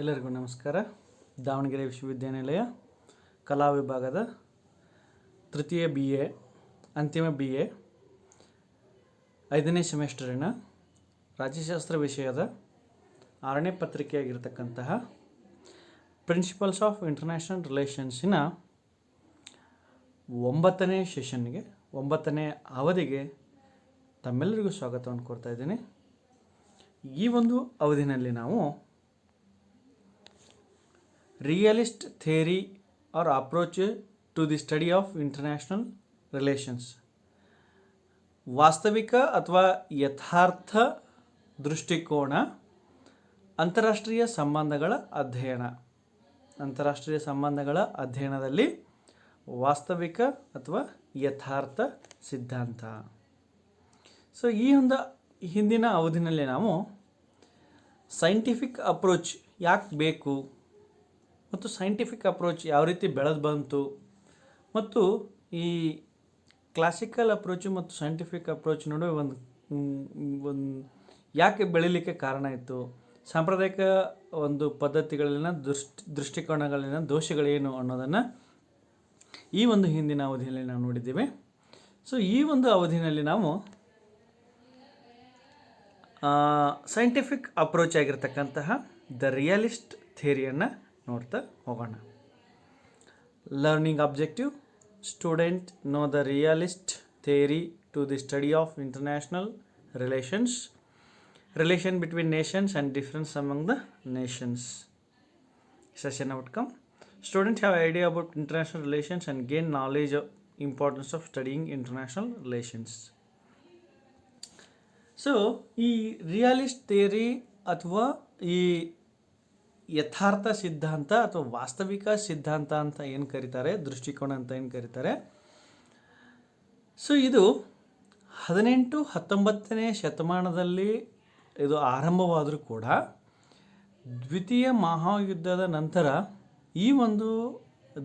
ಎಲ್ಲರಿಗೂ ನಮಸ್ಕಾರ. ದಾವಣಗೆರೆ ವಿಶ್ವವಿದ್ಯಾನಿಲಯ ಕಲಾ ವಿಭಾಗದ ತೃತೀಯ BA ಅಂತಿಮ BA 5ನೇ ಸೆಮಿಸ್ಟರಿನ ರಾಜ್ಯಶಾಸ್ತ್ರ ವಿಷಯದ 6ನೇ ಪತ್ರಿಕೆಯಾಗಿರ್ತಕ್ಕಂತಹ ಪ್ರಿನ್ಸಿಪಲ್ಸ್ ಆಫ್ ಇಂಟರ್ನ್ಯಾಷನಲ್ ರಿಲೇಷನ್ಸಿನ 9ನೇ ಸೆಷನ್ಗೆ 9ನೇ ಅವಧಿಗೆ ತಮ್ಮೆಲ್ಲರಿಗೂ ಸ್ವಾಗತವನ್ನು ಕೋರ್ತಾ ಇದ್ದೀನಿ. ಈ ಒಂದು ಅವಧಿನಲ್ಲಿ ನಾವು realist theory or approach to the study of international relations, ವಾಸ್ತವಿಕ ಅಥವಾ ಯಥಾರ್ಥ ದೃಷ್ಟಿಕೋನ, ಅಂತಾರಾಷ್ಟ್ರೀಯ ಸಂಬಂಧಗಳ ಅಧ್ಯಯನದಲ್ಲಿ ವಾಸ್ತವಿಕ ಅಥವಾ ಯಥಾರ್ಥ ಸಿದ್ಧಾಂತ. ಸೊ ಈ ಒಂದು ಹಿಂದಿನ ಅವಧಿನಲ್ಲಿ ನಾವು ಸೈಂಟಿಫಿಕ್ ಅಪ್ರೋಚ್ ಯಾಕೆ ಬೇಕು ಮತ್ತು ಸೈಂಟಿಫಿಕ್ ಅಪ್ರೋಚ್ ಯಾವ ರೀತಿ ಬೆಳೆದು ಬಂತು ಮತ್ತು ಈ ಕ್ಲಾಸಿಕಲ್ ಅಪ್ರೋಚು ಮತ್ತು ಸೈಂಟಿಫಿಕ್ ಅಪ್ರೋಚ್ ನಡುವೆ ಒಂದು ಯಾಕೆ ಬೆಳೀಲಿಕ್ಕೆ ಕಾರಣ ಇತ್ತು, ಸಾಂಪ್ರದಾಯಿಕ ಒಂದು ಪದ್ಧತಿಗಳಲ್ಲಿನ ದೃಷ್ಟಿಕೋನಗಳಲ್ಲಿನ ದೋಷಗಳೇನು ಅನ್ನೋದನ್ನು ಈ ಒಂದು ಹಿಂದಿನ ಅವಧಿಯಲ್ಲಿ ನಾವು ನೋಡಿದ್ದೇವೆ. ಸೊ ಈ ಒಂದು ಅವಧಿನಲ್ಲಿ ನಾವು ಸೈಂಟಿಫಿಕ್ ಅಪ್ರೋಚ್ ಆಗಿರ್ತಕ್ಕಂತಹ ದ ರಿಯಲಿಸ್ಟ್ ಥಿಯರಿಯನ್ನು ನೋಡ್ತಾ ಹೋಗೋಣ. Learning objective: student know the realist theory to the study of international relations, relation between nations and difference among the nations. Session outcome: students have idea about international relations and gain knowledge of importance of studying international relations. So ಈ realist theory ಅಥವಾ ಈ ಯಥಾರ್ಥ ಸಿದ್ಧಾಂತ ಅಥವಾ ವಾಸ್ತವಿಕ ಸಿದ್ಧಾಂತ ಅಂತ ಏನು ಕರೀತಾರೆ, ದೃಷ್ಟಿಕೋನ ಅಂತ ಏನು ಕರೀತಾರೆ, ಸೊ ಇದು 18-19ನೇ ಶತಮಾನದಲ್ಲಿ ಇದು ಆರಂಭವಾದರೂ ಕೂಡ ದ್ವಿತೀಯ ಮಹಾಯುದ್ಧದ ನಂತರ ಈ ಒಂದು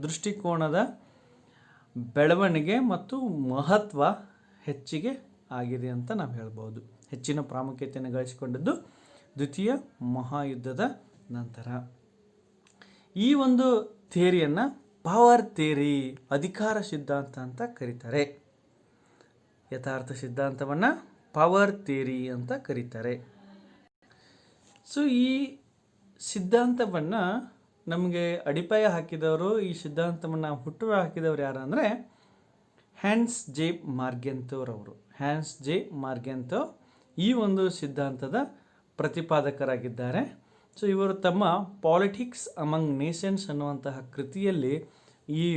ದೃಷ್ಟಿಕೋನದ ಬೆಳವಣಿಗೆ ಮತ್ತು ಮಹತ್ವ ಹೆಚ್ಚಿಗೆ ಆಗಿದೆ ಅಂತ ನಾವು ಹೇಳ್ಬೋದು. ಹೆಚ್ಚಿನ ಪ್ರಾಮುಖ್ಯತೆಯನ್ನು ಗಳಿಸಿಕೊಂಡಿದ್ದು ದ್ವಿತೀಯ ಮಹಾಯುದ್ಧದ ನಂತರ. ಈ ಒಂದು ಥಿಯರಿಯನ್ನು ಪವರ್ ಥಿಯರಿ, ಅಧಿಕಾರ ಸಿದ್ಧಾಂತ ಅಂತ ಕರೀತಾರೆ. ಯಥಾರ್ಥ ಸಿದ್ಧಾಂತವನ್ನು ಪವರ್ ಥಿಯರಿ ಅಂತ ಕರೀತಾರೆ. ಸೊ ಈ ಸಿದ್ಧಾಂತವನ್ನು ನಮಗೆ ಅಡಿಪಾಯ ಹಾಕಿದವರು, ಈ ಸಿದ್ಧಾಂತವನ್ನು ಹುಟ್ಟುವ ಹಾಕಿದವರು ಯಾರು ಅಂದರೆ ಹ್ಯಾನ್ಸ್ ಜೆ ಮಾರ್ಗೆಂತೋರವರು. ಹ್ಯಾನ್ಸ್ ಜೆ ಮಾರ್ಗೆಂತೋ ಈ ಒಂದು ಸಿದ್ಧಾಂತದ ಪ್ರತಿಪಾದಕರಾಗಿದ್ದಾರೆ. ಸೊ ಇವರು ತಮ್ಮ ಪಾಲಿಟಿಕ್ಸ್ ಅಮಂಗ್ ನೇಷನ್ಸ್ ಅನ್ನುವಂತಹ ಕೃತಿಯಲ್ಲಿ ಈ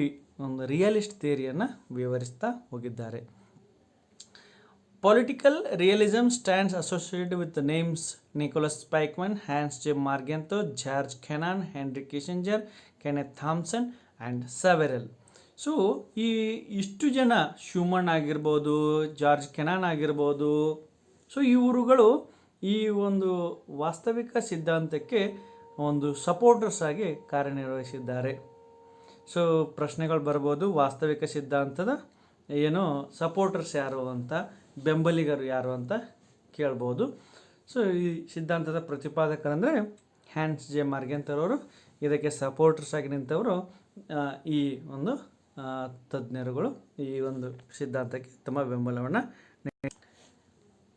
ಒಂದು ರಿಯಲಿಸ್ಟ್ ಥಿಯರಿಯನ್ನು ವಿವರಿಸ್ತಾ ಹೋಗಿದ್ದಾರೆ. Political realism stands associated with the names Nicholas Spykman, Hans J. Margento, George Kennan, Henry Kissinger, Kenneth Thompson and several. So ಇಷ್ಟು ಜನ, ಶ್ಯೂಮನ್ ಆಗಿರ್ಬೋದು, ಜಾರ್ಜ್ ಕೆನಾನ್ ಆಗಿರ್ಬೋದು, ಸೊ ಇವರುಗಳು ಈ ಒಂದು ವಾಸ್ತವಿಕ ಸಿದ್ಧಾಂತಕ್ಕೆ ಒಂದು ಸಪೋರ್ಟರ್ಸ್ ಆಗಿ ಕಾರ್ಯನಿರ್ವಹಿಸಿದ್ದಾರೆ. ಸೊ ಪ್ರಶ್ನೆಗಳು ಬರ್ಬೋದು, ವಾಸ್ತವಿಕ ಸಿದ್ಧಾಂತದ ಏನು ಸಪೋರ್ಟರ್ಸ್ ಯಾರು ಅಂತ, ಬೆಂಬಲಿಗರು ಯಾರು ಅಂತ ಕೇಳ್ಬೋದು. ಸೊ ಈ ಸಿದ್ಧಾಂತದ ಪ್ರತಿಪಾದಕರಂದರೆ ಹ್ಯಾನ್ಸ್ ಜೆ ಮಾರ್ಗೆಂತರವರು, ಇದಕ್ಕೆ ಸಪೋರ್ಟರ್ಸ್ ಆಗಿ ನಿಂತವರು ಈ ಒಂದು ತಜ್ಞರುಗಳು ಈ ಒಂದು ಸಿದ್ಧಾಂತಕ್ಕೆ ತಮ್ಮ ಬೆಂಬಲವನ್ನು.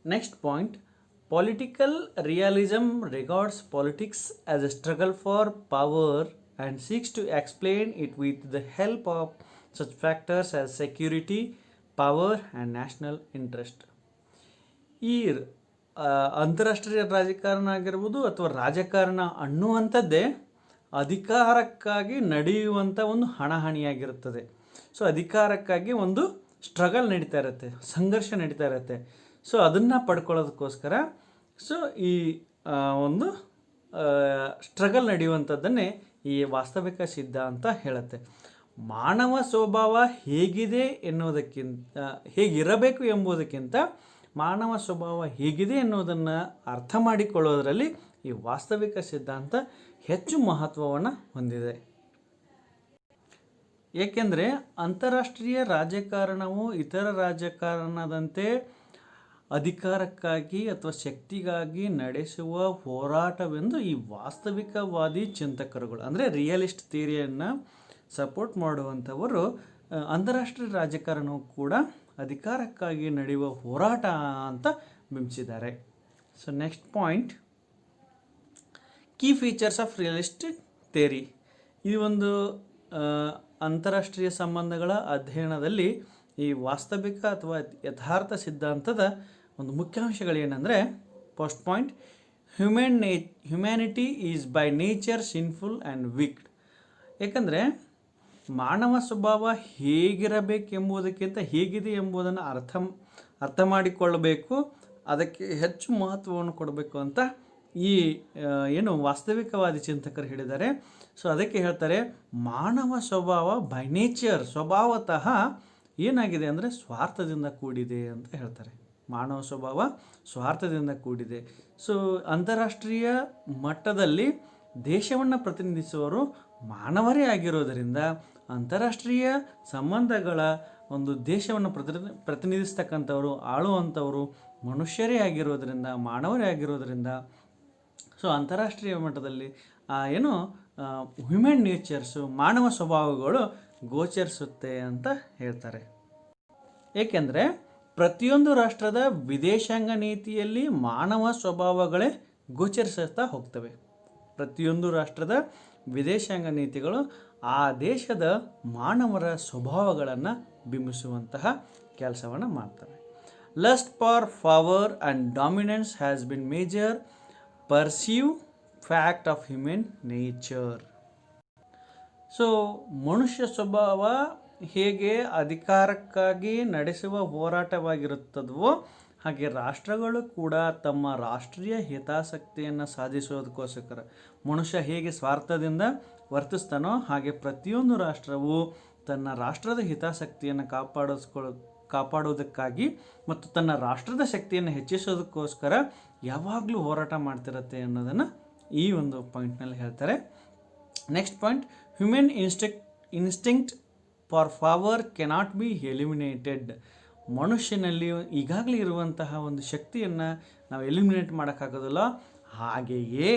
Next point: political realism regards politics as a struggle for power and seeks to explain it with the help of such factors as security, power and national interest. ಈ ಅಂತಾರಾಷ್ಟ್ರೀಯ ರಾಜಕಾರಣ ಆಗಿರ್ಬೋದು ಅಥವಾ ರಾಜಕಾರಣ ಅನ್ನುವಂಥದ್ದೇ ಅಧಿಕಾರಕ್ಕಾಗಿ ನಡೆಯುವಂಥ ಒಂದು ಹಣಾಹಣಿಯಾಗಿರುತ್ತದೆ. ಸೊ ಅಧಿಕಾರಕ್ಕಾಗಿ ಒಂದು ಸ್ಟ್ರಗಲ್ ನಡೀತಾ ಇರುತ್ತೆ, ಸಂಘರ್ಷ ನಡೀತಾ ಇರುತ್ತೆ. ಸೊ ಅದನ್ನು ಪಡ್ಕೊಳ್ಳೋದಕ್ಕೋಸ್ಕರ ಸೊ ಈ ಒಂದು ಸ್ಟ್ರಗಲ್ ನಡೆಯುವಂಥದ್ದನ್ನೇ ಈ ವಾಸ್ತವಿಕ ಸಿದ್ಧಾಂತ ಹೇಳುತ್ತೆ. ಮಾನವ ಸ್ವಭಾವ ಹೇಗಿದೆ ಎನ್ನುವುದಕ್ಕಿಂತ, ಹೇಗಿರಬೇಕು ಎಂಬುದಕ್ಕಿಂತ ಮಾನವ ಸ್ವಭಾವ ಹೇಗಿದೆ ಎನ್ನುವುದನ್ನು ಅರ್ಥ ಮಾಡಿಕೊಳ್ಳೋದರಲ್ಲಿ ಈ ವಾಸ್ತವಿಕ ಸಿದ್ಧಾಂತ ಹೆಚ್ಚು ಮಹತ್ವವನ್ನು ಹೊಂದಿದೆ. ಏಕೆಂದರೆ ಅಂತಾರಾಷ್ಟ್ರೀಯ ರಾಜಕಾರಣವು ಇತರ ರಾಜಕಾರಣದಂತೆ ಅಧಿಕಾರಕ್ಕಾಗಿ ಅಥವಾ ಶಕ್ತಿಗಾಗಿ ನಡೆಸುವ ಹೋರಾಟವೆಂದು ಈ ವಾಸ್ತವಿಕವಾದಿ ಚಿಂತಕರುಗಳು ಅಂದರೆ ರಿಯಲಿಸ್ಟ್ ಥಿಯರಿಯನ್ನು ಸಪೋರ್ಟ್ ಮಾಡುವಂಥವರು ಅಂತಾರಾಷ್ಟ್ರೀಯ ರಾಜಕಾರಣವು ಕೂಡ ಅಧಿಕಾರಕ್ಕಾಗಿ ನಡೆಯುವ ಹೋರಾಟ ಅಂತ ಬಿಂಬಿಸಿದ್ದಾರೆ. So next point, key features of realistic theory. ಈ ಒಂದು ಅಂತಾರಾಷ್ಟ್ರೀಯ ಸಂಬಂಧಗಳ ಅಧ್ಯಯನದಲ್ಲಿ ಈ ವಾಸ್ತವಿಕ ಅಥವಾ ಯಥಾರ್ಥ ಸಿದ್ಧಾಂತದ ಒಂದು ಮುಖ್ಯಾಂಶಗಳೇನೆಂದರೆ, first point, humanity is by nature sinful and wicked. ಏಕೆಂದರೆ ಮಾನವ ಸ್ವಭಾವ ಹೇಗಿರಬೇಕೆಂಬುದಕ್ಕಿಂತ ಹೇಗಿದೆ ಎಂಬುದನ್ನು ಅರ್ಥ ಮಾಡಿಕೊಳ್ಳಬೇಕು, ಅದಕ್ಕೆ ಹೆಚ್ಚು ಮಹತ್ವವನ್ನು ಕೊಡಬೇಕು ಅಂತ ಈ ಏನು ವಾಸ್ತವಿಕವಾದಿ ಚಿಂತಕರು ಹೇಳಿದ್ದಾರೆ. ಸೊ ಅದಕ್ಕೆ ಹೇಳ್ತಾರೆ, ಮಾನವ ಸ್ವಭಾವ ಬೈ ನೇಚರ್ ಸ್ವಭಾವತಃ ಏನಾಗಿದೆ ಅಂದರೆ ಸ್ವಾರ್ಥದಿಂದ ಕೂಡಿದೆ ಅಂತ ಹೇಳ್ತಾರೆ. ಮಾನವ ಸ್ವಭಾವ ಸ್ವಾರ್ಥದಿಂದ ಕೂಡಿದೆ. ಸೊ ಅಂತಾರಾಷ್ಟ್ರೀಯ ಮಟ್ಟದಲ್ಲಿ ದೇಶವನ್ನು ಪ್ರತಿನಿಧಿಸುವವರು ಮಾನವರೇ ಆಗಿರೋದರಿಂದ ಅಂತಾರಾಷ್ಟ್ರೀಯ ಸಂಬಂಧಗಳ ಒಂದು ದೇಶವನ್ನು ಪ್ರತಿನಿಧಿಸ್ತಕ್ಕಂಥವರು ಆಳುವಂಥವರು ಮನುಷ್ಯರೇ ಆಗಿರೋದರಿಂದ ಮಾನವರೇ ಆಗಿರೋದರಿಂದ ಸೊ ಅಂತಾರಾಷ್ಟ್ರೀಯ ಮಟ್ಟದಲ್ಲಿ ಏನು ಹ್ಯೂಮನ್ ನೇಚರ್ಸು ಮಾನವ ಸ್ವಭಾವಗಳು ಗೋಚರಿಸುತ್ತೆ ಅಂತ ಹೇಳ್ತಾರೆ. ಏಕೆಂದರೆ ಪ್ರತಿಯೊಂದು ರಾಷ್ಟ್ರದ ವಿದೇಶಾಂಗ ನೀತಿಯಲ್ಲಿ ಮಾನವ ಸ್ವಭಾವಗಳೇ ಗೋಚರಿಸುತ್ತಾ ಹೋಗ್ತವೆ. ಪ್ರತಿಯೊಂದು ರಾಷ್ಟ್ರದ ವಿದೇಶಾಂಗ ನೀತಿಗಳು ಆ ದೇಶದ ಮಾನವರ ಸ್ವಭಾವಗಳನ್ನು ಬಿಂಬಿಸುವಂತಹ ಕೆಲಸವನ್ನು ಮಾಡ್ತವೆ. Lust for power and dominance has been major perceive fact of human nature. So ಮನುಷ್ಯ ಸ್ವಭಾವ ಹೇಗೆ ಅಧಿಕಾರಕ್ಕಾಗಿ ನಡೆಸುವ ಹೋರಾಟವಾಗಿರುತ್ತದವೋ ಹಾಗೆ ರಾಷ್ಟ್ರಗಳು ಕೂಡ ತಮ್ಮ ರಾಷ್ಟ್ರೀಯ ಹಿತಾಸಕ್ತಿಯನ್ನು ಸಾಧಿಸೋದಕ್ಕೋಸ್ಕರ ಮನುಷ್ಯ ಹೇಗೆ ಸ್ವಾರ್ಥದಿಂದ ವರ್ತಿಸ್ತಾನೋ ಹಾಗೆ ಪ್ರತಿಯೊಂದು ರಾಷ್ಟ್ರವು ತನ್ನ ರಾಷ್ಟ್ರದ ಹಿತಾಸಕ್ತಿಯನ್ನು ಕಾಪಾಡೋದಕ್ಕಾಗಿ ಮತ್ತು ತನ್ನ ರಾಷ್ಟ್ರದ ಶಕ್ತಿಯನ್ನು ಹೆಚ್ಚಿಸೋದಕ್ಕೋಸ್ಕರ ಯಾವಾಗಲೂ ಹೋರಾಟ ಮಾಡ್ತಿರತ್ತೆ ಅನ್ನೋದನ್ನು ಈ ಒಂದು ಪಾಯಿಂಟ್ನಲ್ಲಿ ಹೇಳ್ತಾರೆ. Next point, human instinct for power cannot be eliminated. ಮನುಷ್ಯನಲ್ಲಿ ಈಗಾಗಲೇ ಇರುವಂತಹ ಒಂದು ಶಕ್ತಿಯನ್ನು ನಾವು ಎಲಿಮಿನೇಟ್ ಮಾಡೋಕ್ಕಾಗೋದಿಲ್ಲ. ಹಾಗೆಯೇ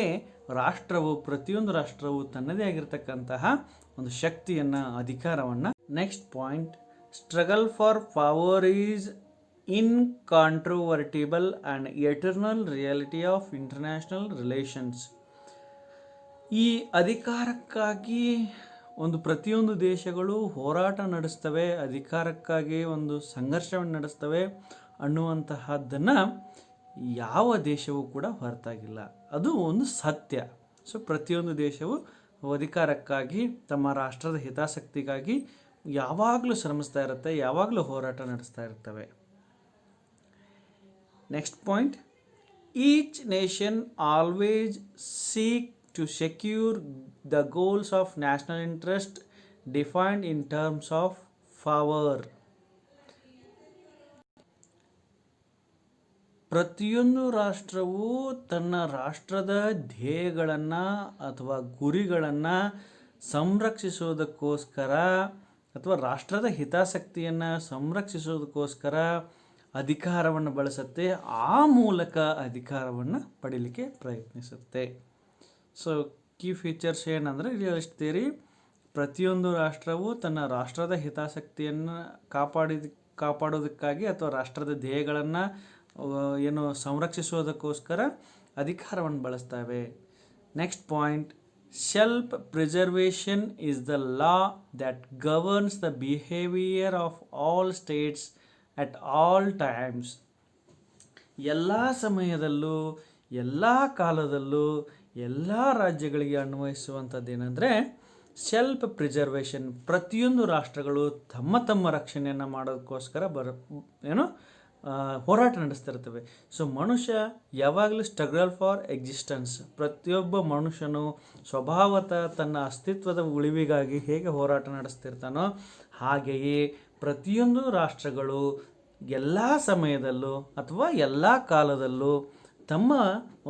ಪ್ರತಿಯೊಂದು ರಾಷ್ಟ್ರವು ತನ್ನದೇ ಆಗಿರತಕ್ಕಂತಹ ಒಂದು ಶಕ್ತಿಯನ್ನು ಅಧಿಕಾರವನ್ನು. Next point, struggle for power is incontrovertible and eternal reality of international relations. ಈ ಅಧಿಕಾರಕ್ಕಾಗಿ ಪ್ರತಿಯೊಂದು ದೇಶಗಳು ಹೋರಾಟ ನಡೆಸ್ತವೆ, ಅಧಿಕಾರಕ್ಕಾಗಿ ಒಂದು ಸಂಘರ್ಷವನ್ನು ನಡೆಸ್ತವೆ ಅನ್ನುವಂತಹದ್ದನ್ನು ಯಾವ ದೇಶವೂ ಕೂಡ ಹೊರತಾಗಿಲ್ಲ. ಅದು ಒಂದು ಸತ್ಯ. ಸೊ ಪ್ರತಿಯೊಂದು ದೇಶವು ಅಧಿಕಾರಕ್ಕಾಗಿ ತಮ್ಮ ರಾಷ್ಟ್ರದ ಹಿತಾಸಕ್ತಿಗಾಗಿ ಯಾವಾಗಲೂ ಶ್ರಮಿಸ್ತಾ ಇರುತ್ತೆ, ಯಾವಾಗಲೂ ಹೋರಾಟ ನಡೆಸ್ತಾ ಇರ್ತವೆ. Next point, each nation always seek to secure the goals of national interest defined in terms of power. ಪ್ರತಿಯೊಂದು ರಾಷ್ಟ್ರವು ತನ್ನ ರಾಷ್ಟ್ರದ ಧ್ಯೇಯಗಳನ್ನು ಅಥವಾ ಗುರಿಗಳನ್ನು ಸಂರಕ್ಷಿಸೋದಕ್ಕೋಸ್ಕರ ಅಥವಾ ರಾಷ್ಟ್ರದ ಹಿತಾಸಕ್ತಿಯನ್ನು ಸಂರಕ್ಷಿಸೋದಕ್ಕೋಸ್ಕರ ಅಧಿಕಾರವನ್ನು ಬಳಸುತ್ತೆ, ಆ ಮೂಲಕ ಅಧಿಕಾರವನ್ನು ಪಡೀಲಿಕ್ಕೆ ಪ್ರಯತ್ನಿಸುತ್ತೆ. ಸೊ ಕೀ ಫೀಚರ್ಸ್ ಏನಂದರೆ, ರಿಯಲಿಸ್ಟ್ ಥಿಯರಿ ಪ್ರತಿಯೊಂದು ರಾಷ್ಟ್ರವು ತನ್ನ ರಾಷ್ಟ್ರದ ಹಿತಾಸಕ್ತಿಯನ್ನು ಕಾಪಾಡೋದಕ್ಕಾಗಿ ಅಥವಾ ರಾಷ್ಟ್ರದ ಧ್ಯೇಯಗಳನ್ನು ಸಂರಕ್ಷಿಸೋದಕ್ಕೋಸ್ಕರ ಅಧಿಕಾರವನ್ನು ಬಳಸ್ತವೆ. Next point, self preservation is the law that governs the behaviour of all States at all times. ಎಲ್ಲ ಸಮಯದಲ್ಲೂ ಎಲ್ಲ ಕಾಲದಲ್ಲೂ ಎಲ್ಲ ರಾಜ್ಯಗಳಿಗೆ ಅನ್ವಯಿಸುವಂಥದ್ದೇನೆಂದರೆ ಸೆಲ್ಫ್ ಪ್ರಿಸರ್ವೇಷನ್. ಪ್ರತಿಯೊಂದು ರಾಷ್ಟ್ರಗಳು ತಮ್ಮ ತಮ್ಮ ರಕ್ಷಣೆಯನ್ನು ಮಾಡೋದಕ್ಕೋಸ್ಕರ ಹೋರಾಟ ನಡೆಸ್ತಿರ್ತವೆ. ಸೊ ಮನುಷ್ಯ ಯಾವಾಗಲೂ ಸ್ಟ್ರಗಲ್ ಫಾರ್ ಎಕ್ಸಿಸ್ಟೆನ್ಸ್. ಪ್ರತಿಯೊಬ್ಬ ಮನುಷ್ಯನು ಸ್ವಭಾವತಃ ತನ್ನ ಅಸ್ತಿತ್ವದ ಉಳಿವಿಗಾಗಿ ಹೇಗೆ ಹೋರಾಟ ನಡೆಸ್ತಿರ್ತಾನೋ ಹಾಗೆಯೇ ಪ್ರತಿಯೊಂದು ರಾಷ್ಟ್ರಗಳು ಎಲ್ಲ ಸಮಯದಲ್ಲೂ ಅಥವಾ ಎಲ್ಲ ಕಾಲದಲ್ಲೂ ತಮ್ಮ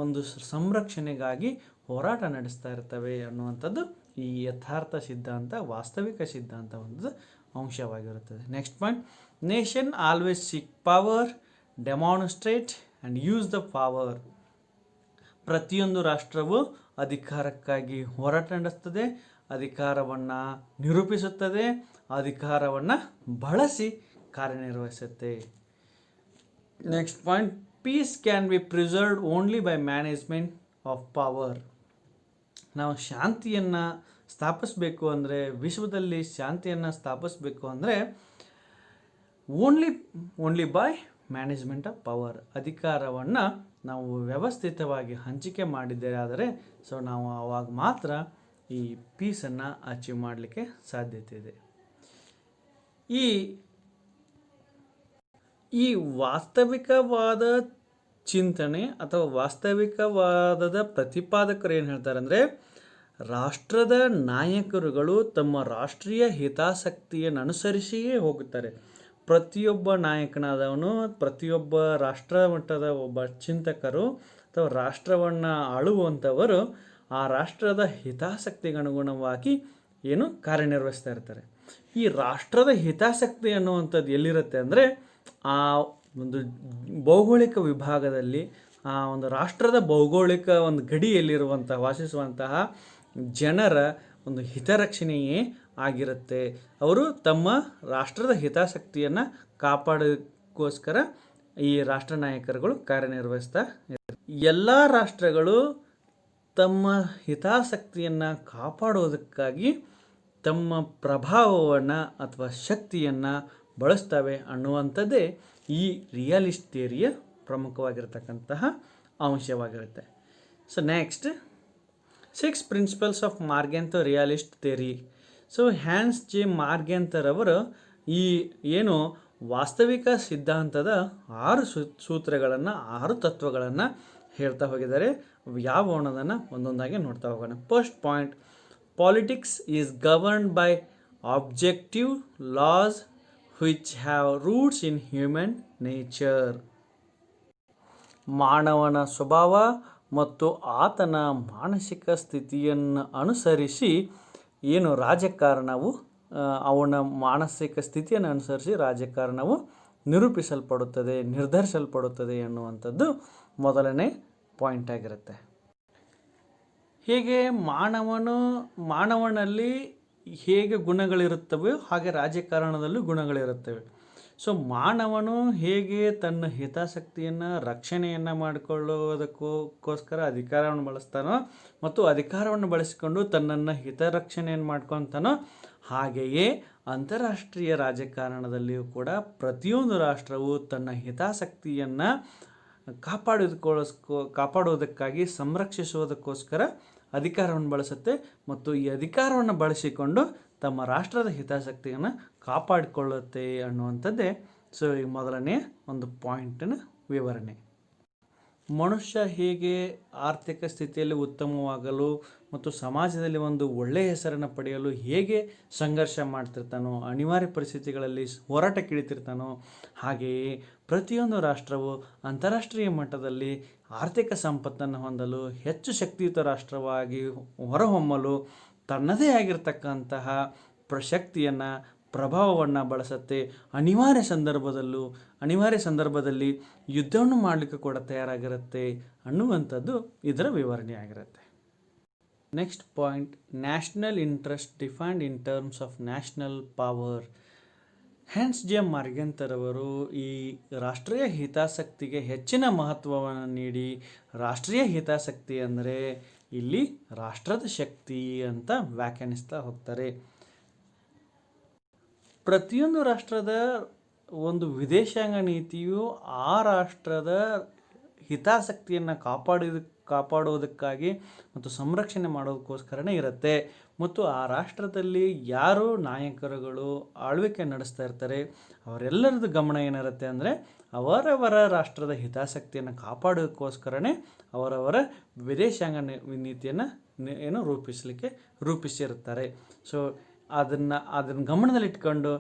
ಒಂದು ಸಂರಕ್ಷಣೆಗಾಗಿ ಹೋರಾಟ ನಡೆಸ್ತಾ ಇರ್ತವೆ ಅನ್ನುವಂಥದ್ದು ಈ ಯಥಾರ್ಥ ಸಿದ್ಧಾಂತ, ವಾಸ್ತವಿಕ ಸಿದ್ಧಾಂತ ಒಂದು ಅಂಶವಾಗಿರುತ್ತದೆ. Next point, nation always seek power demonstrate and use the power. ಪ್ರತಿಯೊಂದು ರಾಷ್ಟ್ರವು ಅಧಿಕಾರಕ್ಕಾಗಿ ಹೋರಾಟ ನಡೆಸುತ್ತದೆ, ಅಧಿಕಾರವನ್ನು ನಿರೂಪಿಸುತ್ತದೆ, ಅಧಿಕಾರವನ್ನು ಬಳಸಿ ಕಾರ್ಯನಿರ್ವಹಿಸುತ್ತೆ. Next point, peace can be preserved only by management of power. ನಾವು ಶಾಂತಿಯನ್ನು ಸ್ಥಾಪಿಸಬೇಕು ಅಂದರೆ, ವಿಶ್ವದಲ್ಲಿ ಶಾಂತಿಯನ್ನು ಸ್ಥಾಪಿಸಬೇಕು ಅಂದರೆ only by management of power. ಅಧಿಕಾರವನ್ನು ನಾವು ವ್ಯವಸ್ಥಿತವಾಗಿ ಹಂಚಿಕೆ ಮಾಡಿದ್ದೇ ಆದರೆ ನಾವು ಆವಾಗ ಮಾತ್ರ ಈ ಪೀಸನ್ನು ಅಚೀವ್ ಮಾಡಲಿಕ್ಕೆ ಸಾಧ್ಯತೆ ಇದೆ. ಈ ವಾಸ್ತವಿಕವಾದ ಚಿಂತನೆ ಅಥವಾ ವಾಸ್ತವಿಕವಾದದ ಪ್ರತಿಪಾದಕರು ಏನು ಹೇಳ್ತಾರೆ ಅಂದರೆ, ರಾಷ್ಟ್ರದ ನಾಯಕರುಗಳು ತಮ್ಮ ರಾಷ್ಟ್ರೀಯ ಹಿತಾಸಕ್ತಿಯನ್ನು ಅನುಸರಿಸಿಯೇ ಹೋಗುತ್ತಾರೆ. ಪ್ರತಿಯೊಬ್ಬ ನಾಯಕನಾದವನು, ಪ್ರತಿಯೊಬ್ಬ ರಾಷ್ಟ್ರ ಮಟ್ಟದ ಒಬ್ಬ ಚಿಂತಕರು ಅಥವಾ ರಾಷ್ಟ್ರವನ್ನು ಆಳುವಂಥವರು ಆ ರಾಷ್ಟ್ರದ ಹಿತಾಸಕ್ತಿಗೆ ಅನುಗುಣವಾಗಿ ಕಾರ್ಯನಿರ್ವಹಿಸ್ತಾ ಇರ್ತಾರೆ. ಈ ರಾಷ್ಟ್ರದ ಹಿತಾಸಕ್ತಿ ಅನ್ನುವಂಥದ್ದು ಎಲ್ಲಿರುತ್ತೆ ಅಂದರೆ, ಆ ಒಂದು ಭೌಗೋಳಿಕ ವಿಭಾಗದಲ್ಲಿ, ಆ ಒಂದು ರಾಷ್ಟ್ರದ ಭೌಗೋಳಿಕ ಒಂದು ಗಡಿಯಲ್ಲಿರುವಂತಹ ವಾಸಿಸುವಂತಹ ಜನರ ಒಂದು ಹಿತರಕ್ಷಣೆಯೇ ಆಗಿರುತ್ತೆ. ಅವರು ತಮ್ಮ ರಾಷ್ಟ್ರದ ಹಿತಾಸಕ್ತಿಯನ್ನು ಕಾಪಾಡೋಕ್ಕೋಸ್ಕರ ಈ ರಾಷ್ಟ್ರ ನಾಯಕರುಗಳು ಕಾರ್ಯನಿರ್ವಹಿಸ್ತಾ ಇರ್ತಾರೆ. ಎಲ್ಲ ರಾಷ್ಟ್ರಗಳು ತಮ್ಮ ಹಿತಾಸಕ್ತಿಯನ್ನು ಕಾಪಾಡೋದಕ್ಕಾಗಿ ತಮ್ಮ ಪ್ರಭಾವವನ್ನು ಅಥವಾ ಶಕ್ತಿಯನ್ನು ಬಳಸ್ತವೆ ಅನ್ನುವಂಥದ್ದೇ ಈ ರಿಯಲಿಸ್ಟ್ ಥಿಯರಿಯ ಪ್ರಮುಖವಾಗಿರತಕ್ಕಂತಹ ಅಂಶವಾಗಿರುತ್ತೆ. So next, 6 principles of Morgenthau realist theory. So Hans J Morgenthau ಅವರು ಈ ವಾಸ್ತವಿಕ ಸಿದ್ಧಾಂತದ 6 ಸೂತ್ರಗಳನ್ನು, 6 ತತ್ವಗಳನ್ನು ಹೇಳ್ತಾ ಹೋಗಿದ್ದಾರೆ. ಯಾವ ಅನ್ನೋದನ್ನು ಒಂದೊಂದಾಗಿ ನೋಡ್ತಾ ಹೋಗೋಣ. First point, politics is governed by objective loss which have roots in human nature. ಮಾನವನ ಸ್ವಭಾವ ಮತ್ತು ಆತನ ಮಾನಸಿಕ ಸ್ಥಿತಿಯನ್ನು ಅನುಸರಿಸಿ ರಾಜಕಾರಣವು, ಅವನ ಮಾನಸಿಕ ಸ್ಥಿತಿಯನ್ನು ಅನುಸರಿಸಿ ರಾಜಕಾರಣವು ನಿರೂಪಿಸಲ್ಪಡುತ್ತದೆ, ನಿರ್ಧರಿಸಲ್ಪಡುತ್ತದೆ ಎನ್ನುವಂಥದ್ದು ಮೊದಲನೇ ಪಾಯಿಂಟ್ ಆಗಿರುತ್ತೆ. ಹೀಗೆ ಮಾನವನಲ್ಲಿ ಹೇಗೆ ಗುಣಗಳಿರುತ್ತವೆ ಹಾಗೆ ರಾಜಕಾರಣದಲ್ಲೂ ಗುಣಗಳಿರುತ್ತವೆ. ಸೊ ಮಾನವನು ಹೇಗೆ ತನ್ನ ಹಿತಾಸಕ್ತಿಯನ್ನು, ರಕ್ಷಣೆಯನ್ನು ಮಾಡಿಕೊಳ್ಳೋದಕ್ಕೋಸ್ಕರ ಅಧಿಕಾರವನ್ನು ಬಳಸ್ತಾನೋ ಮತ್ತು ಅಧಿಕಾರವನ್ನು ಬಳಸಿಕೊಂಡು ತನ್ನನ್ನು ಹಿತರಕ್ಷಣೆಯನ್ನು ಮಾಡ್ಕೊತಾನೋ, ಹಾಗೆಯೇ ಅಂತಾರಾಷ್ಟ್ರೀಯ ರಾಜಕಾರಣದಲ್ಲಿಯೂ ಕೂಡ ಪ್ರತಿಯೊಂದು ರಾಷ್ಟ್ರವು ತನ್ನ ಹಿತಾಸಕ್ತಿಯನ್ನು ಕಾಪಾಡೋದಕ್ಕಾಗಿ, ಸಂರಕ್ಷಿಸುವುದಕ್ಕೋಸ್ಕರ ಅಧಿಕಾರವನ್ನು ಬಳಸುತ್ತೆ ಮತ್ತು ಈ ಅಧಿಕಾರವನ್ನು ಬಳಸಿಕೊಂಡು ತಮ್ಮ ರಾಷ್ಟ್ರದ ಹಿತಾಸಕ್ತಿಯನ್ನು ಕಾಪಾಡಿಕೊಳ್ಳುತ್ತೆ ಅನ್ನುವಂಥದ್ದೇ ಸೊ ಈ ಮೊದಲನೇ ಒಂದು ಪಾಯಿಂಟಿನ ವಿವರಣೆ. ಮನುಷ್ಯ ಹೇಗೆ ಆರ್ಥಿಕ ಸ್ಥಿತಿಯಲ್ಲಿ ಉತ್ತಮವಾಗಲು ಮತ್ತು ಸಮಾಜದಲ್ಲಿ ಒಂದು ಒಳ್ಳೆಯ ಹೆಸರನ್ನು ಪಡೆಯಲು ಹೇಗೆ ಸಂಘರ್ಷ ಮಾಡ್ತಿರ್ತಾನೋ, ಅನಿವಾರ್ಯ ಪರಿಸ್ಥಿತಿಗಳಲ್ಲಿ ಹೋರಾಟಕ್ಕಿಳಿತಿರ್ತಾನೋ, ಹಾಗೆಯೇ ಪ್ರತಿಯೊಂದು ರಾಷ್ಟ್ರವು ಅಂತಾರಾಷ್ಟ್ರೀಯ ಮಟ್ಟದಲ್ಲಿ ಆರ್ಥಿಕ ಸಂಪತ್ತನ್ನು ಹೊಂದಲು, ಹೆಚ್ಚು ಶಕ್ತಿಯುತ ರಾಷ್ಟ್ರವಾಗಿ ಹೊರಹೊಮ್ಮಲು ತನ್ನದೇ ಆಗಿರ್ತಕ್ಕಂತಹ ಶಕ್ತಿಯನ್ನು, ಪ್ರಭಾವವನ್ನು ಬಳಸುತ್ತೆ. ಅನಿವಾರ್ಯ ಸಂದರ್ಭದಲ್ಲಿ ಯುದ್ಧವನ್ನು ಮಾಡಲಿಕ್ಕೆ ಕೂಡ ತಯಾರಾಗಿರುತ್ತೆ ಅನ್ನುವಂಥದ್ದು ಇದರ ವಿವರಣೆ ಆಗಿರುತ್ತೆ. Next point, national interest defined in terms of national power. Hans J Morgenthau ಅವರು ಈ ರಾಷ್ಟ್ರೀಯ ಹಿತಾಸಕ್ತಿಗೆ ಹೆಚ್ಚಿನ ಮಹತ್ವವನ್ನು ನೀಡಿ, ರಾಷ್ಟ್ರೀಯ ಹಿತಾಸಕ್ತಿ ಅಂದರೆ ಇಲ್ಲಿ ರಾಷ್ಟ್ರದ ಶಕ್ತಿ ಅಂತ ವ್ಯಾಖ್ಯಾನಿಸ್ತಾ ಹೋಗ್ತಾರೆ. ಪ್ರತಿಯೊಂದು ರಾಷ್ಟ್ರದ ಒಂದು ವಿದೇಶಾಂಗ ನೀತಿಯು ಆ ರಾಷ್ಟ್ರದ ಹಿತಾಸಕ್ತಿಯನ್ನು ಕಾಪಾಡೋದಕ್ಕಾಗಿ ಮತ್ತು ಸಂರಕ್ಷಣೆ ಮಾಡೋದಕ್ಕೋಸ್ಕರನೇ ಇರುತ್ತೆ. ಮತ್ತು ಆ ರಾಷ್ಟ್ರದಲ್ಲಿ ಯಾರು ನಾಯಕರುಗಳು ಆಳ್ವಿಕೆ ನಡೆಸ್ತಾ ಇರ್ತಾರೆ ಅವರೆಲ್ಲರದ್ದು ಗಮನ ಏನಿರುತ್ತೆ ಅಂದರೆ ಅವರವರ ರಾಷ್ಟ್ರದ ಹಿತಾಸಕ್ತಿಯನ್ನು ಕಾಪಾಡೋದಕ್ಕೋಸ್ಕರನೇ ಅವರವರ ವಿದೇಶಾಂಗ ನೀತಿಯನ್ನು ರೂಪಿಸಿರುತ್ತಾರೆ. ಸೊ ಅದನ್ನು ಗಮನದಲ್ಲಿಟ್ಕೊಂಡು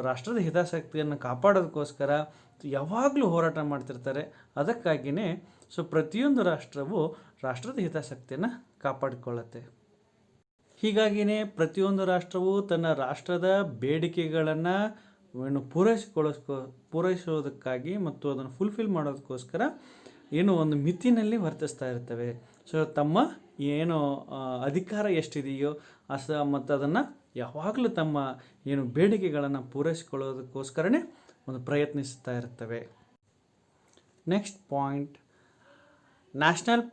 ರಾಷ್ಟ್ರದ ಹಿತಾಸಕ್ತಿಯನ್ನು ಕಾಪಾಡೋದಕ್ಕೋಸ್ಕರ ಯಾವಾಗಲೂ ಹೋರಾಟ ಮಾಡ್ತಿರ್ತಾರೆ. ಅದಕ್ಕಾಗಿಯೇ ಪ್ರತಿಯೊಂದು ರಾಷ್ಟ್ರವು ರಾಷ್ಟ್ರದ ಹಿತಾಸಕ್ತಿಯನ್ನು ಕಾಪಾಡಿಕೊಳ್ಳುತ್ತೆ. ಹೀಗಾಗಿಯೇ ಪ್ರತಿಯೊಂದು ರಾಷ್ಟ್ರವು ತನ್ನ ರಾಷ್ಟ್ರದ ಬೇಡಿಕೆಗಳನ್ನು ಏನು ಪೂರೈಸೋದಕ್ಕಾಗಿ ಮತ್ತು ಅದನ್ನು ಫುಲ್ಫಿಲ್ ಮಾಡೋದಕ್ಕೋಸ್ಕರ ಏನು ಒಂದು ಮಿತಿನಲ್ಲಿ ವರ್ತಿಸ್ತಾ ಇರ್ತವೆ. ಸೊ ತಮ್ಮ ಏನು ಅಧಿಕಾರ ಎಷ್ಟಿದೆಯೋ ಮತ್ತು ಅದನ್ನು ಯಾವಾಗಲೂ ತಮ್ಮ ಏನು ಬೇಡಿಕೆಗಳನ್ನು ಪೂರೈಸಿಕೊಳ್ಳೋದಕ್ಕೋಸ್ಕರನೇ ಒಂದು ಪ್ರಯತ್ನಿಸ್ತಾ ಇರ್ತವೆ. Next point, national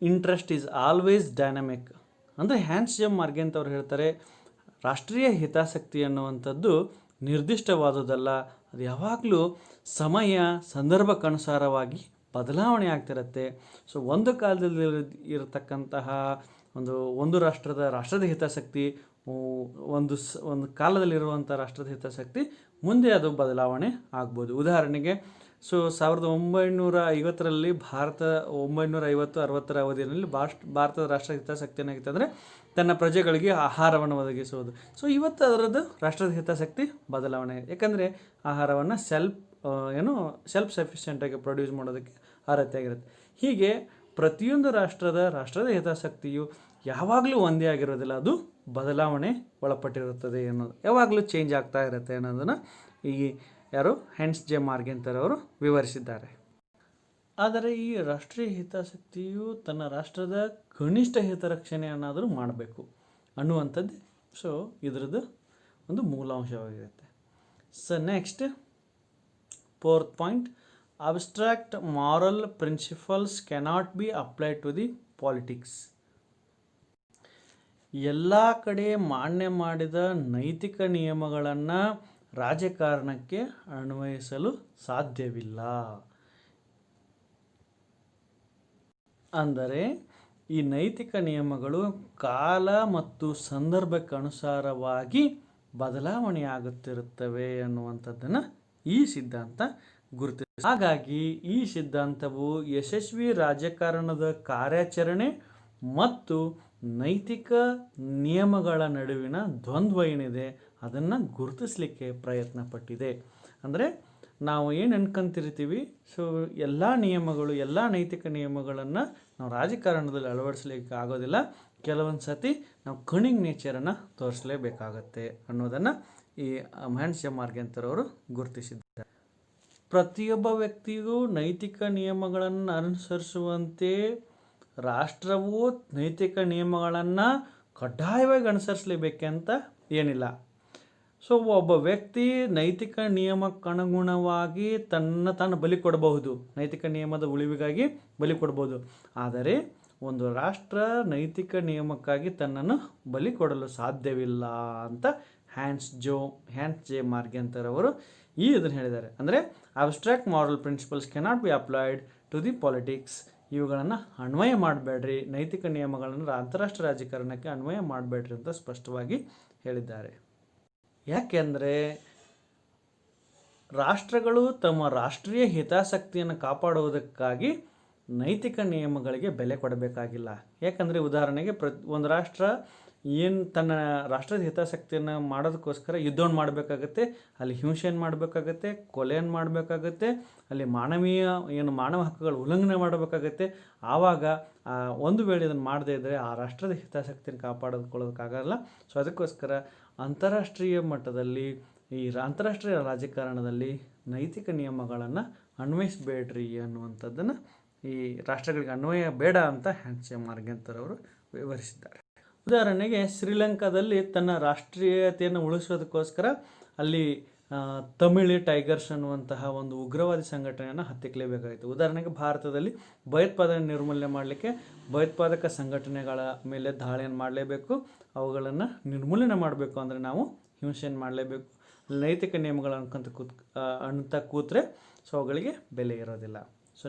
interest is always dynamic. ಅಂದರೆ ಹ್ಯಾನ್ಸ್ ಜೆ ಮಾರ್ಗೆಂಟ್ ಅವ್ರು ಹೇಳ್ತಾರೆ, ರಾಷ್ಟ್ರೀಯ ಹಿತಾಸಕ್ತಿ ಅನ್ನುವಂಥದ್ದು ನಿರ್ದಿಷ್ಟವಾದುದಲ್ಲ, ಅದು ಯಾವಾಗಲೂ ಸಮಯ ಸಂದರ್ಭಕ್ಕನುಸಾರವಾಗಿ ಬದಲಾವಣೆ ಆಗ್ತಿರುತ್ತೆ. ಸೊ ಒಂದು ಕಾಲದಲ್ಲಿ ಇರತಕ್ಕಂತಹ ಒಂದು ರಾಷ್ಟ್ರದ ಹಿತಾಸಕ್ತಿ, ಒಂದು ಕಾಲದಲ್ಲಿರುವಂಥ ರಾಷ್ಟ್ರದ ಹಿತಾಸಕ್ತಿ ಮುಂದೆ ಅದು ಬದಲಾವಣೆ ಆಗ್ಬೋದು. ಉದಾಹರಣೆಗೆ 1950ರಲ್ಲಿ 1950-60ರ ಅವಧಿಯಲ್ಲಿ ಭಾರತದ ರಾಷ್ಟ್ರದ ಹಿತಾಸಕ್ತಿ ಏನಾಗಿತ್ತು ಅಂದರೆ ತನ್ನ ಪ್ರಜೆಗಳಿಗೆ ಆಹಾರವನ್ನು ಒದಗಿಸುವುದು. ಸೊ ಇವತ್ತು ಅದರದ್ದು ರಾಷ್ಟ್ರದ ಹಿತಾಸಕ್ತಿ ಬದಲಾವಣೆ, ಯಾಕಂದರೆ ಆಹಾರವನ್ನು ಸೆಲ್ಫ್ ಸಫಿಷಿಯೆಂಟಾಗಿ ಪ್ರೊಡ್ಯೂಸ್ ಮಾಡೋದಕ್ಕೆ ಅರ್ಹತೆ ಆಗಿರುತ್ತೆ. ಹೀಗೆ ಪ್ರತಿಯೊಂದು ರಾಷ್ಟ್ರದ ಹಿತಾಸಕ್ತಿಯು ಯಾವಾಗಲೂ ಒಂದೇ ಆಗಿರೋದಿಲ್ಲ, ಅದು ಬದಲಾವಣೆ ಒಳಪಟ್ಟಿರುತ್ತದೆ ಅನ್ನೋದು, ಯಾವಾಗಲೂ ಚೇಂಜ್ ಆಗ್ತಾ ಇರುತ್ತೆ ಅನ್ನೋದನ್ನು ಯಾರು ಹ್ಯಾನ್ಸ್ ಜೆ ಮಾರ್ಗೆಂಟ್ ಅವರು ವಿವರಿಸಿದ್ದಾರೆ. ಆದರೆ ಈ ರಾಷ್ಟ್ರೀಯ ಹಿತಾಸಕ್ತಿಯು ತನ್ನ ರಾಷ್ಟ್ರದ ಕನಿಷ್ಠ ಹಿತರಕ್ಷಣೆಯನ್ನಾದರೂ ಮಾಡಬೇಕು ಅನ್ನುವಂಥದ್ದು ಇದರದ್ದು ಒಂದು ಮೂಲಾಂಶವಾಗಿರುತ್ತೆ. Next 4th point, abstract moral principles cannot be applied to the politics. ಎಲ್ಲ ಕಡೆ ಮಾನ್ಯ ಮಾಡಿದ ನೈತಿಕ ನಿಯಮಗಳನ್ನು ರಾಜಕಾರಣಕ್ಕೆ ಅನ್ವಯಿಸಲು ಸಾಧ್ಯವಿಲ್ಲ. ಅಂದರೆ ಈ ನೈತಿಕ ನಿಯಮಗಳು ಕಾಲ ಮತ್ತು ಸಂದರ್ಭಕ್ಕನುಸಾರವಾಗಿ ಬದಲಾವಣೆಯಾಗುತ್ತಿರುತ್ತವೆ ಅನ್ನುವಂಥದ್ದನ್ನು ಈ ಸಿದ್ಧಾಂತ ಗುರುತಿಸಿ. ಹಾಗಾಗಿ ಈ ಸಿದ್ಧಾಂತವು ಯಶಸ್ವಿ ರಾಜಕಾರಣದ ಕಾರ್ಯಾಚರಣೆ ಮತ್ತು ನೈತಿಕ ನಿಯಮಗಳ ನಡುವಿನ ದ್ವಂದ್ವ ಏನಿದೆ ಅದನ್ನು ಗುರುತಿಸಲಿಕ್ಕೆ ಪ್ರಯತ್ನ ಪಟ್ಟಿದೆ. ಅಂದರೆ ನಾವು ಏನು ಅನ್ಕೊಂತಿರ್ತೀವಿ, ಎಲ್ಲ ನಿಯಮಗಳು, ಎಲ್ಲ ನೈತಿಕ ನಿಯಮಗಳನ್ನು ನಾವು ರಾಜಕಾರಣದಲ್ಲಿ ಅಳವಡಿಸಲಿಕ್ಕೆ ಆಗೋದಿಲ್ಲ, ಕೆಲವೊಂದು ಸತಿ ನಾವು ಕಣಿಂಗ್ ನೇಚರನ್ನು ತೋರಿಸಲೇಬೇಕಾಗತ್ತೆ ಅನ್ನೋದನ್ನು ಈ ಹ್ಯಾನ್ಸ್ ಜೆ ಮಾರ್ಗೆಂಟ್ ಅವರು ಗುರುತಿಸಿದ್ದಾರೆ. ಪ್ರತಿಯೊಬ್ಬ ವ್ಯಕ್ತಿಗೂ ನೈತಿಕ ನಿಯಮಗಳನ್ನು ಅನುಸರಿಸುವಂತೆ ರಾಷ್ಟ್ರವು ನೈತಿಕ ನಿಯಮಗಳನ್ನು ಕಡ್ಡಾಯವಾಗಿ ಅನುಸರಿಸಲೇಬೇಕಂತ ಏನಿಲ್ಲ. ಒಬ್ಬ ವ್ಯಕ್ತಿ ನೈತಿಕ ನಿಯಮಕ್ಕನುಗುಣವಾಗಿ ತಾನು ಬಲಿ ಕೊಡಬಹುದು, ನೈತಿಕ ನಿಯಮದ ಉಳಿವಿಗಾಗಿ ಬಲಿ ಕೊಡಬಹುದು. ಆದರೆ ಒಂದು ರಾಷ್ಟ್ರ ನೈತಿಕ ನಿಯಮಕ್ಕಾಗಿ ತನ್ನನ್ನು ಬಲಿ ಕೊಡಲು ಸಾಧ್ಯವಿಲ್ಲ ಅಂತ ಹ್ಯಾನ್ಸ್ ಜೆ ಮಾರ್ಗೆಂಟ್ ಅವರು ಇದನ್ನು ಹೇಳಿದ್ದಾರೆ. ಅಂದರೆ abstract moral principles cannot be applied to the politics. ಇವುಗಳನ್ನು ಅನ್ವಯ ಮಾಡಬೇಡ್ರಿ, ನೈತಿಕ ನಿಯಮಗಳನ್ನು ಅಂತಾರಾಷ್ಟ್ರೀಯ ರಾಜಕಾರಣಕ್ಕೆ ಅನ್ವಯ ಮಾಡಬೇಡ್ರಿ ಅಂತ ಸ್ಪಷ್ಟವಾಗಿ ಹೇಳಿದ್ದಾರೆ. ಯಾಕೆಂದರೆ ರಾಷ್ಟ್ರಗಳು ತಮ್ಮ ರಾಷ್ಟ್ರೀಯ ಹಿತಾಸಕ್ತಿಯನ್ನು ಕಾಪಾಡುವುದಕ್ಕಾಗಿ ನೈತಿಕ ನಿಯಮಗಳಿಗೆ ಬೆಲೆ ಕೊಡಬೇಕಾಗಿಲ್ಲ. ಯಾಕಂದರೆ ಉದಾಹರಣೆಗೆ ಒಂದು ರಾಷ್ಟ್ರ ತನ್ನ ರಾಷ್ಟ್ರದ ಹಿತಾಸಕ್ತಿಯನ್ನು ಮಾಡೋದಕ್ಕೋಸ್ಕರ ಯುದ್ಧವನ್ನು ಮಾಡಬೇಕಾಗತ್ತೆ, ಅಲ್ಲಿ ಹಿಂಸೆಯನ್ನು ಮಾಡಬೇಕಾಗತ್ತೆ, ಕೊಲೆಯನ್ನು ಮಾಡಬೇಕಾಗತ್ತೆ, ಅಲ್ಲಿ ಮಾನವ ಹಕ್ಕುಗಳ ಉಲ್ಲಂಘನೆ ಮಾಡಬೇಕಾಗತ್ತೆ. ಆವಾಗ ಒಂದು ವೇಳೆ ಇದನ್ನು ಮಾಡದೇ ಇದ್ದರೆ ಆ ರಾಷ್ಟ್ರದ ಹಿತಾಸಕ್ತಿಯನ್ನು ಕಾಪಾಡಿಕೊಳ್ಳೋದಕ್ಕಾಗಲ್ಲ. ಅದಕ್ಕೋಸ್ಕರ ಅಂತಾರಾಷ್ಟ್ರೀಯ ಮಟ್ಟದಲ್ಲಿ ಅಂತಾರಾಷ್ಟ್ರೀಯ ರಾಜಕಾರಣದಲ್ಲಿ ನೈತಿಕ ನಿಯಮಗಳನ್ನು ಅನ್ವಯಿಸಬೇಡ್ರಿ ಅನ್ನುವಂಥದ್ದನ್ನು ಈ ರಾಷ್ಟ್ರಗಳಿಗೆ ಅನ್ವಯ ಬೇಡ ಅಂತ ಹ್ಯಾನ್ಸ್ ಜೆ ಮಾರ್ಗೆಂಟ್ ಅವರು ವಿವರಿಸಿದ್ದಾರೆ. ಉದಾಹರಣೆಗೆ ಶ್ರೀಲಂಕಾದಲ್ಲಿ ತನ್ನ ರಾಷ್ಟ್ರೀಯತೆಯನ್ನು ಉಳಿಸೋದಕ್ಕೋಸ್ಕರ ಅಲ್ಲಿ ತಮಿಳಿ ಟೈಗರ್ಸ್ ಅನ್ನುವಂತಹ ಒಂದು ಉಗ್ರವಾದಿ ಸಂಘಟನೆಯನ್ನು ಹತ್ತಿಕ್ಕಲೇಬೇಕಾಯಿತು. ಉದಾಹರಣೆಗೆ ಭಾರತದಲ್ಲಿ ಭಯೋತ್ಪಾದನೆ ನಿರ್ಮೂಲನೆ ಮಾಡಲಿಕ್ಕೆ ಭಯೋತ್ಪಾದಕ ಸಂಘಟನೆಗಳ ಮೇಲೆ ದಾಳಿಯನ್ನು ಮಾಡಲೇಬೇಕು, ಅವುಗಳನ್ನು ನಿರ್ಮೂಲನೆ ಮಾಡಬೇಕು ಅಂದರೆ ನಾವು ಹಿಂಸೆಯನ್ನು ಮಾಡಲೇಬೇಕು. ನೈತಿಕ ನಿಯಮಗಳನ್ನು ಅಂತ ಕೂತ್ರೆ ಅವುಗಳಿಗೆ ಬೆಲೆ ಇರೋದಿಲ್ಲ.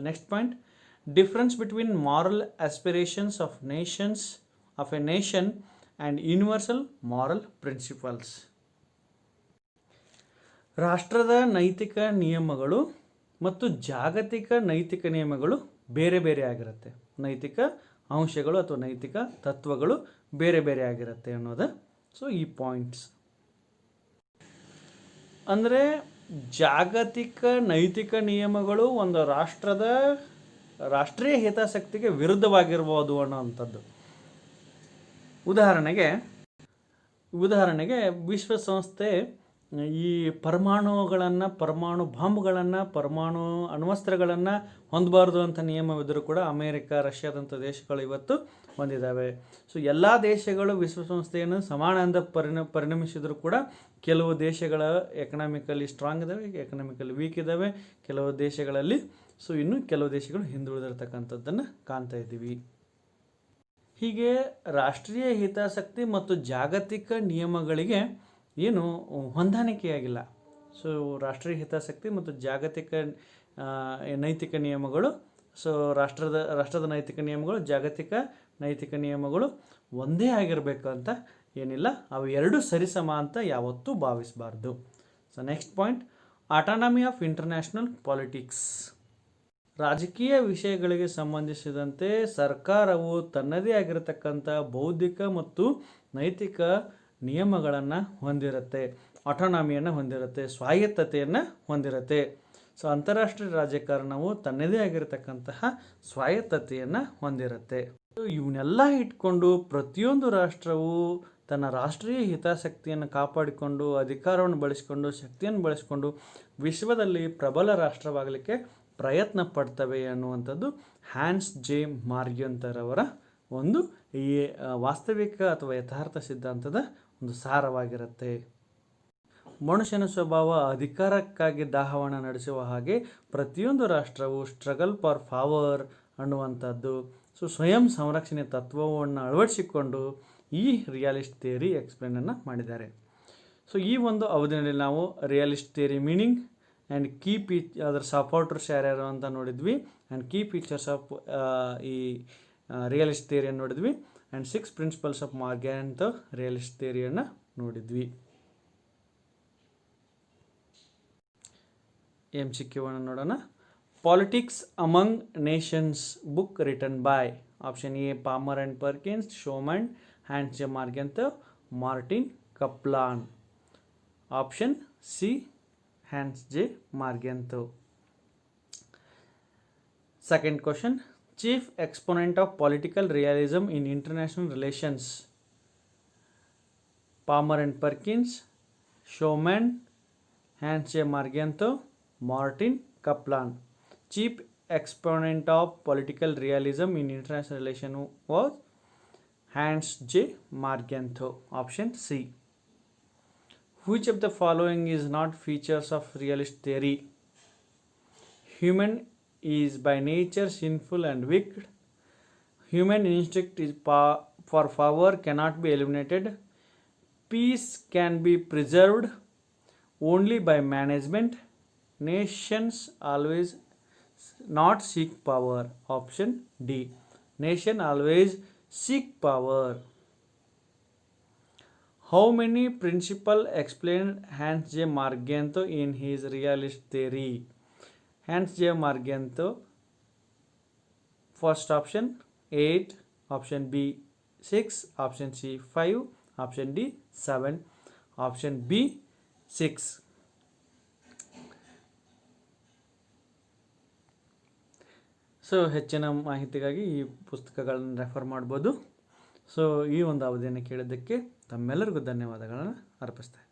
Next point, difference between moral aspirations of A nation and universal moral principles. ರಾಷ್ಟ್ರದ ನೈತಿಕ ನಿಯಮಗಳು ಮತ್ತು ಜಾಗತಿಕ ನೈತಿಕ ನಿಯಮಗಳು ಬೇರೆ ಬೇರೆ ಆಗಿರುತ್ತೆ. ನೈತಿಕ ಅಂಶಗಳು ಅಥವಾ ನೈತಿಕ ತತ್ವಗಳು ಬೇರೆ ಬೇರೆ ಆಗಿರುತ್ತೆ ಅನ್ನೋದು ಈ ಪಾಯಿಂಟ್ಸ್. ಅಂದರೆ ಜಾಗತಿಕ ನೈತಿಕ ನಿಯಮಗಳು ಒಂದು ರಾಷ್ಟ್ರೀಯ ಹಿತಾಸಕ್ತಿಗೆ ವಿರುದ್ಧವಾಗಿರ್ಬೋದು ಅನ್ನೋವಂಥದ್ದು. ಉದಾಹರಣೆಗೆ ವಿಶ್ವಸಂಸ್ಥೆ ಈ ಪರಮಾಣು ಬಾಂಬ್ಗಳನ್ನು ಪರಮಾಣು ಅಣ್ವಸ್ತ್ರಗಳನ್ನು ಹೊಂದಬಾರ್ದು ಅಂತ ನಿಯಮವಿದ್ದರೂ ಕೂಡ ಅಮೇರಿಕ ರಷ್ಯಾದಂಥ ದೇಶಗಳು ಇವತ್ತು ಹೊಂದಿದ್ದಾವೆ. ಸೊ ಎಲ್ಲ ದೇಶಗಳು ವಿಶ್ವಸಂಸ್ಥೆಯನ್ನು ಸಮಾನ ಅಂತ ಪರಿಣಮಿಸಿದರೂ ಕೂಡ ಕೆಲವು ದೇಶಗಳ ಎಕನಾಮಿಕಲಿ ಸ್ಟ್ರಾಂಗ್ ಇದ್ದಾವೆ, ಎಕನಾಮಿಕಲಿ ವೀಕ್ ಇದ್ದಾವೆ ಕೆಲವು ದೇಶಗಳಲ್ಲಿ. ಸೊ ಇನ್ನು ಕೆಲವು ದೇಶಗಳು ಹಿಂದುಳಿದಿರ್ತಕ್ಕಂಥದ್ದನ್ನು ಕಾಣ್ತಾ ಇದ್ದೀವಿ. ಹೀಗೆ ರಾಷ್ಟ್ರೀಯ ಹಿತಾಸಕ್ತಿ ಮತ್ತು ಜಾಗತಿಕ ನಿಯಮಗಳಿಗೆ ಏನು ಹೊಂದಾಣಿಕೆಯಾಗಿಲ್ಲ. ಸೊ ರಾಷ್ಟ್ರೀಯ ಹಿತಾಸಕ್ತಿ ಮತ್ತು ಜಾಗತಿಕ ನೈತಿಕ ನಿಯಮಗಳು, ಸೊ ರಾಷ್ಟ್ರದ ನೈತಿಕ ನಿಯಮಗಳು, ಜಾಗತಿಕ ನೈತಿಕ ನಿಯಮಗಳು ಒಂದೇ ಆಗಿರಬೇಕು ಅಂತ ಏನಿಲ್ಲ, ಅವು ಎರಡು ಸರಿಸಮ ಅಂತ ಯಾವತ್ತೂ ಭಾವಿಸಬಾರ್ದು. So next point, autonomy of international politics. ರಾಜಕೀಯ ವಿಷಯಗಳಿಗೆ ಸಂಬಂಧಿಸಿದಂತೆ ಸರ್ಕಾರವು ತನ್ನದೇ ಆಗಿರತಕ್ಕಂಥ ಬೌದ್ಧಿಕ ಮತ್ತು ನೈತಿಕ ನಿಯಮಗಳನ್ನು ಹೊಂದಿರುತ್ತೆ, ಆಟೋನಾಮಿಯನ್ನು ಹೊಂದಿರುತ್ತೆ, ಸ್ವಾಯತ್ತತೆಯನ್ನು ಹೊಂದಿರುತ್ತೆ. ಸೊ ಅಂತಾರಾಷ್ಟ್ರೀಯ ರಾಜಕಾರಣವು ತನ್ನದೇ ಆಗಿರತಕ್ಕಂತಹ ಸ್ವಾಯತ್ತತೆಯನ್ನು ಹೊಂದಿರುತ್ತೆ. ಇವನ್ನೆಲ್ಲ ಇಟ್ಕೊಂಡು ಪ್ರತಿಯೊಂದು ರಾಷ್ಟ್ರವು ತನ್ನ ರಾಷ್ಟ್ರೀಯ ಹಿತಾಸಕ್ತಿಯನ್ನು ಕಾಪಾಡಿಕೊಂಡು ಅಧಿಕಾರವನ್ನು ಬಳಸಿಕೊಂಡು ಶಕ್ತಿಯನ್ನು ಬಳಸಿಕೊಂಡು ವಿಶ್ವದಲ್ಲಿ ಪ್ರಬಲ ರಾಷ್ಟ್ರವಾಗಲಿಕ್ಕೆ ಪ್ರಯತ್ನ ಪಡ್ತವೆ ಅನ್ನುವಂಥದ್ದು ಹ್ಯಾನ್ಸ್ ಜೆ ಮಾರ್ಗ್ಯಂತರವರ ಒಂದು ಈ ವಾಸ್ತವಿಕ ಅಥವಾ ಯಥಾರ್ಥ ಸಿದ್ಧಾಂತದ ಒಂದು ಸಾರವಾಗಿರುತ್ತೆ. ಮನುಷ್ಯನ ಸ್ವಭಾವ ಅಧಿಕಾರಕ್ಕಾಗಿ ದಾಹವನ್ನು ನಡೆಸುವ ಹಾಗೆ ಪ್ರತಿಯೊಂದು ರಾಷ್ಟ್ರವು ಸ್ಟ್ರಗಲ್ ಫಾರ್ ಪವರ್ ಅನ್ನುವಂಥದ್ದು, ಸೊ ಸ್ವಯಂ ಸಂರಕ್ಷಣೆ ತತ್ವವನ್ನು ಅಳವಡಿಸಿಕೊಂಡು ಈ ರಿಯಾಲಿಸ್ಟ್ ಥಿಯರಿ ಎಕ್ಸ್ಪ್ಲೇನನ್ನು ಮಾಡಿದ್ದಾರೆ. ಸೊ ಈ ಒಂದು ಅವಧಿಯಲ್ಲಿ ನಾವು ರಿಯಾಲಿಸ್ಟ್ ಥಿಯರಿ ಮೀನಿಂಗ್ ಆ್ಯಂಡ್ ಅದರ ಸಪೋರ್ಟರ್ಸ್ ಯಾರ್ಯಾರು ಅಂತ ನೋಡಿದ್ವಿ, ಆ್ಯಂಡ್ ಕೀ ಫೀಚರ್ಸ್ ಆಫ್ ಈ ರಿಯಾಲಿಸ್ಟ್ ಥಿಯರಿಯನ್ನು ನೋಡಿದ್ವಿ, and 6 principles of Morgenthau realist ಥಿಯರಿಯನ್ನು ನೋಡಿದ್ವಿ. MCQ ನೋಡೋಣ. Politics among nations book written by option A Palmer and Perkins, Schuman, Hans J Morgenthau, Martin Kaplan. Option C Hans J Morgenthau. Second question, chief exponent of political realism in international relations, Palmer and Perkins, Schuman, Hans J. Margento, Martin Kaplan. Chief exponent of political realism in international relations was Hans J. Margento. Option C. Which of the following is not features of realist theory? Human is by nature sinful and wicked. Human instinct is for power cannot be eliminated. Peace can be preserved only by management. Nations always not seek power. Option D. Nation always seek power. How many principles explained Hans J. Margento in his realist theory? Hans J. Margento, first option 8, option B 6, option C 5, option D 7, option B 6. So ಹೆಚ್ಚಿನ ಮಾಹಿತಿಗಾಗಿ ಈ ಪುಸ್ತಕಗಳನ್ನು refer ಮಾಡ್ಬೋದು. So ಈ ಒಂದು ಅವಧಿಯನ್ನು ಕೇಳಿದ್ದಕ್ಕೆ ತಮ್ಮೆಲ್ಲರಿಗೂ ಧನ್ಯವಾದಗಳನ್ನು ಅರ್ಪಿಸ್ತೇನೆ.